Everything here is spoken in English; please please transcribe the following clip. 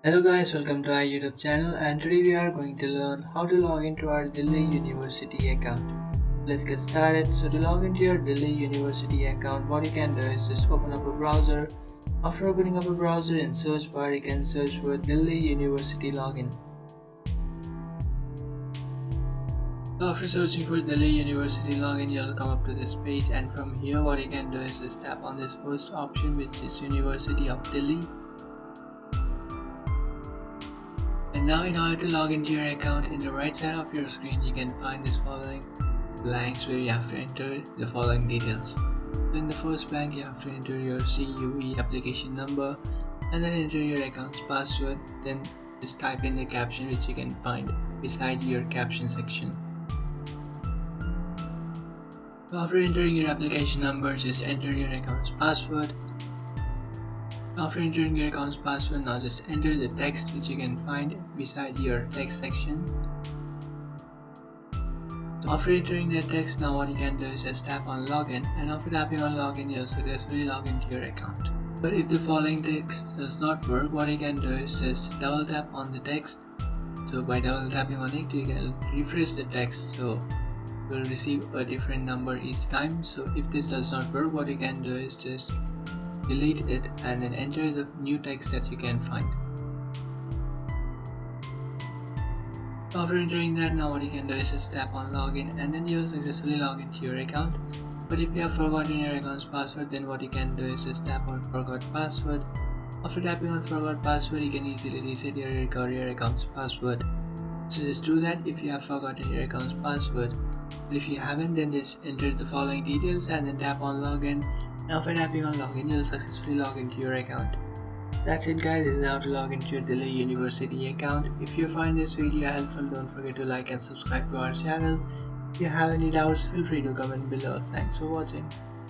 Hello guys, welcome to our YouTube channel, and today we are going to learn how to log into our Delhi University account. Let's get started. So to log into your Delhi University account, what you can do is just open up a browser. After opening up a browser, in search bar you can search for Delhi University login. So after searching for Delhi University login, you'll come up to this page, and from here what you can do is just tap on this first option, which is University of Delhi. And now in order to log into your account, in the right side of your screen you can find this following blanks where you have to enter the following details. So in the first blank you have to enter your CUE application number and then enter your account's password, then just type in the caption which you can find beside your caption section. So after entering your application number, just enter your account's password. After entering your account's password, now just enter the text which you can find beside your text section. So after entering the text, now what you can do is just tap on login, and after tapping on login you'll successfully log into your account. But if the following text does not work, what you can do is just double tap on the text. So by double tapping on it you can refresh the text, so you will receive a different number each time. So if this does not work, what you can do is just delete it and then enter the new text that you can find. After entering that, now what you can do is just tap on login, and then you will successfully log into your account. But if you have forgotten your account's password, then what you can do is just tap on forgot password. After tapping on forgot password, you can easily reset or recover your account's password. So just do that if you have forgotten your account's password. But if you haven't, then just enter the following details and then tap on login. After tapping on login, you'll successfully log into your account. That's it guys, this is how to log into your Delhi University account. If you find this video helpful, don't forget to like and subscribe to our channel. If you have any doubts, feel free to comment below. Thanks for watching.